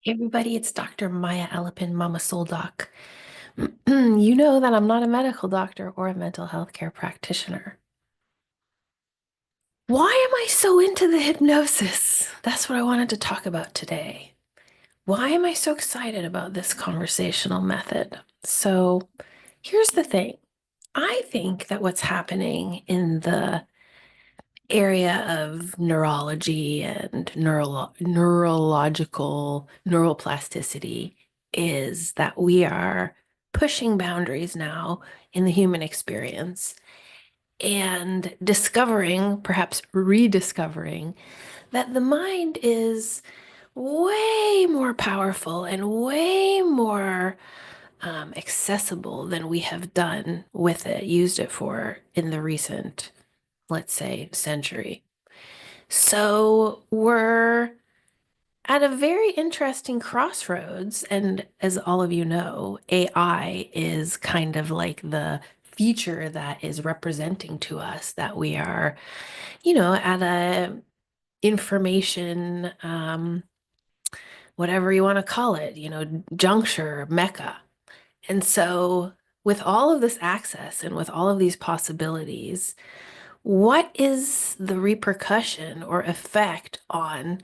Hey everybody, it's Dr. Maya Alapin, Mama Soul Doc. You know that I'm not a medical doctor or a mental health care practitioner. Why am I so into the hypnosis? That's what I wanted to talk about today. Why am I so excited about this conversational method? So, here's the thing. I think that what's happening in the area of neurology and neurological neuroplasticity is that we are pushing boundaries now in the human experience and discovering, perhaps rediscovering, that the mind is way more powerful and way more accessible than we have done with it, used it for in the recent, let's say, century. So we're at a very interesting crossroads. And as all of you know, AI is kind of like the feature that is representing to us that we are, at a information, whatever you want to call it, juncture, mecca. And so with all of this access and with all of these possibilities, what is the repercussion or effect on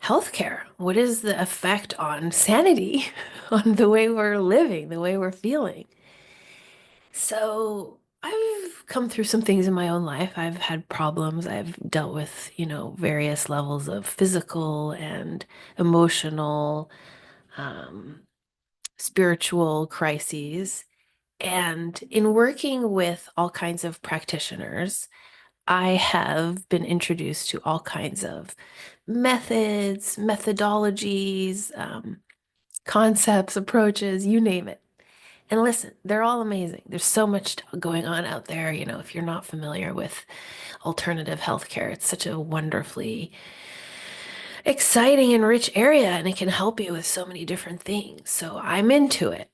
healthcare? What is the effect on sanity, on the way we're living, the way we're feeling? So I've come through some things in my own life. I've had problems. I've dealt with, various levels of physical and emotional, um, spiritual crises. And in working with all kinds of practitioners, I have been introduced to all kinds of methods, methodologies, concepts, approaches, you name it. And listen, they're all amazing. There's so much going on out there. If you're not familiar with alternative healthcare, it's such a wonderfully exciting and rich area, and it can help you with so many different things. So I'm into it.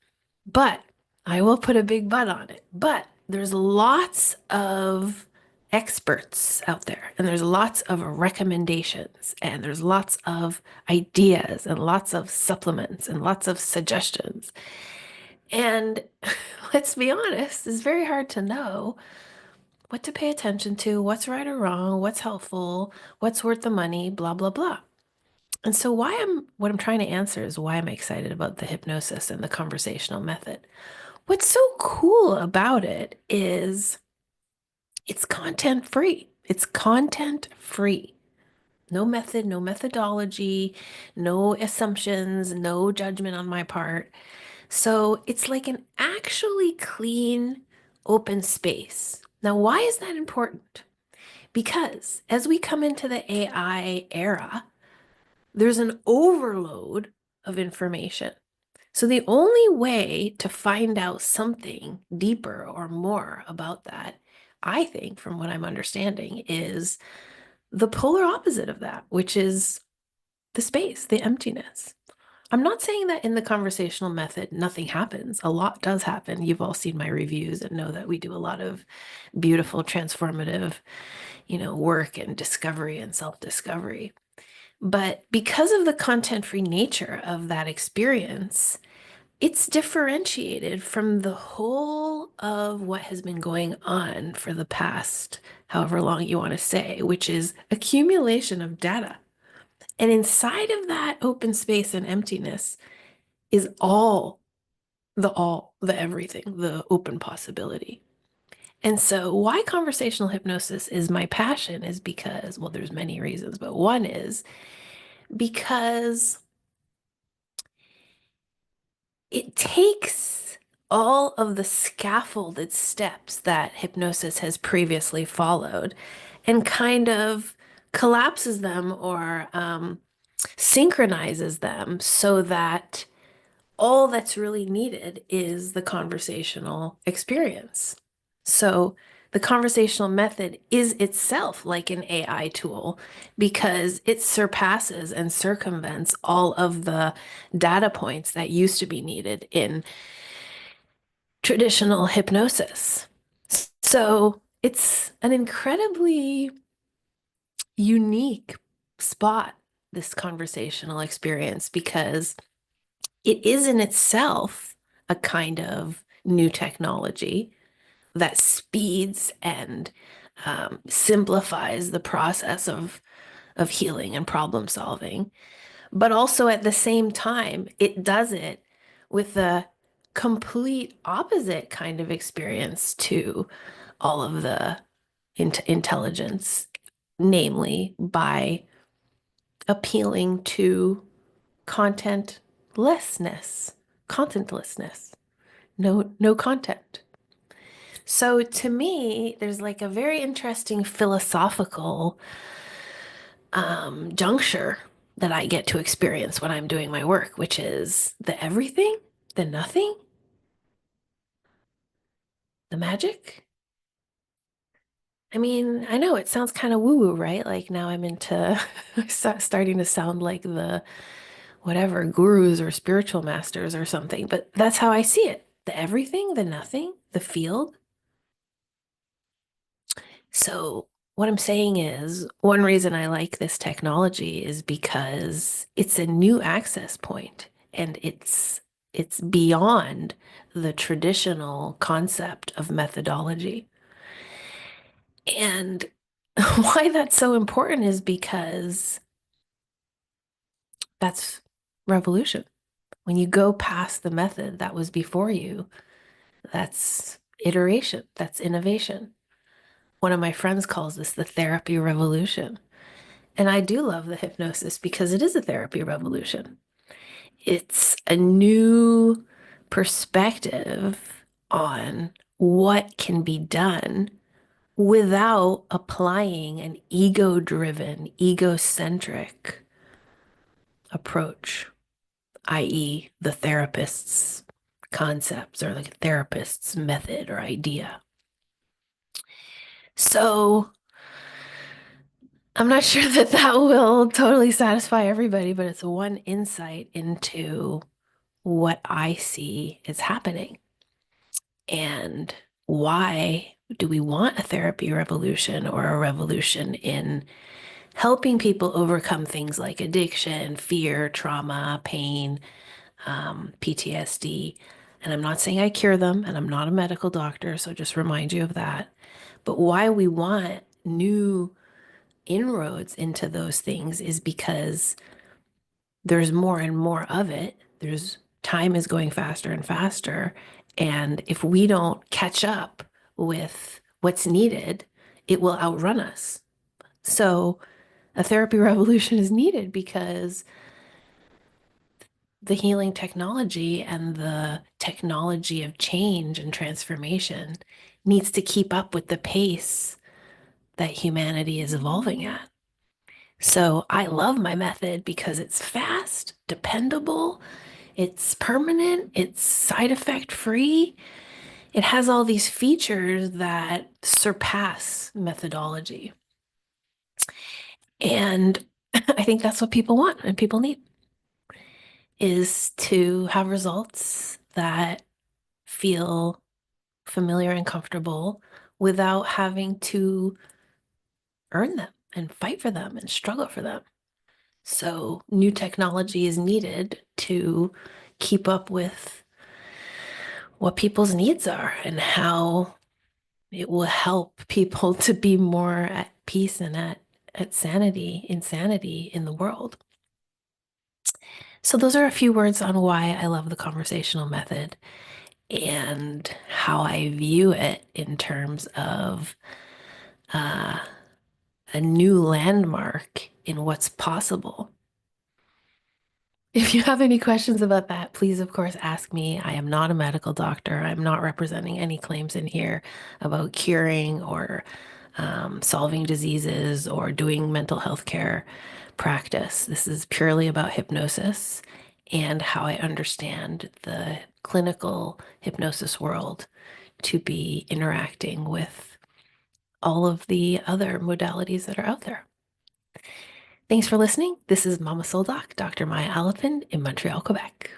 But I will put a big but on it. But there's lots of experts out there, and there's lots of recommendations, and there's lots of ideas, and lots of supplements, and lots of suggestions. And let's be honest, it's very hard to know what to pay attention to, what's right or wrong, what's helpful, what's worth the money, blah, blah, blah. And so what I'm trying to answer is why I'm excited about the hypnosis and the conversational method. What's so cool about it is it's content free. It's content free. No method, no methodology, no assumptions, no judgment on my part. So it's like an actually clean, open space. Now, why is that important? Because as we come into the AI era, there's an overload of information. So the only way to find out something deeper or more about that, I think, from what I'm understanding, is the polar opposite of that, which is the space, the emptiness. I'm not saying that in the conversational method, nothing happens. A lot does happen. You've all seen my reviews and know that we do a lot of beautiful, transformative, work and discovery and self-discovery. But because of the content-free nature of that experience, it's differentiated from the whole of what has been going on for the past, however long you want to say, which is accumulation of data. And inside of that open space and emptiness is the everything, the open possibility. And so why conversational hypnosis is my passion is because, well, there's many reasons, but one is because it takes all of the scaffolded steps that hypnosis has previously followed and kind of collapses them or synchronizes them so that all that's really needed is the conversational experience. So the conversational method is itself like an AI tool because it surpasses and circumvents all of the data points that used to be needed in traditional hypnosis. So it's an incredibly unique spot this conversational experience because it is in itself a kind of new technology that speeds and simplifies the process of healing and problem solving. But also at the same time, it does it with a complete opposite kind of experience to all of the intelligence, namely by appealing to contentlessness, contentlessness, no content. So to me, there's like a very interesting philosophical juncture that I get to experience when I'm doing my work, which is the everything, the nothing, the magic. I mean, I know it sounds kind of woo-woo, right? Like now I'm into starting to sound like the whatever gurus or spiritual masters or something, but that's how I see it. The everything, the nothing, the field. So what I'm saying is one reason I like this technology is because it's a new access point and it's beyond the traditional concept of methodology. And why that's so important is because that's revolution. When you go past the method that was before you, that's iteration, that's innovation. One of my friends calls this the therapy revolution. And I do love the hypnosis because it is a therapy revolution. It's a new perspective on what can be done without applying an ego-driven, egocentric approach, i.e., the therapist's concepts or the therapist's method or idea. So I'm not sure that that will totally satisfy everybody, but it's one insight into what I see is happening. And why do we want a therapy revolution or a revolution in helping people overcome things like addiction, fear, trauma, pain, PTSD? And I'm not saying I cure them, and I'm not a medical doctor, so just remind you of that. But why we want new inroads into those things is because there's more and more of it. There's time is going faster and faster. And if we don't catch up with what's needed, it will outrun us. So a therapy revolution is needed because the healing technology and the technology of change and transformation needs to keep up with the pace that humanity is evolving at. So I love my method because it's fast, dependable, it's permanent, it's side effect free. It has all these features that surpass methodology. And I think that's what people want and people need is to have results that feel familiar and comfortable without having to earn them and fight for them and struggle for them. So new technology is needed to keep up with what people's needs are and how it will help people to be more at peace and at insanity in the world. So those are a few words on why I love the conversational method and how I view it in terms of a new landmark in what's possible. If you have any questions about that, please, of course, ask me. I am not a medical doctor. I'm not representing any claims in here about curing or solving diseases or doing mental health care practice. This is purely about hypnosis and how I understand the clinical hypnosis world to be interacting with all of the other modalities that are out there. Thanks for listening. This is Mama Soul Doc, Dr. Maya Alapin in Montreal, Quebec.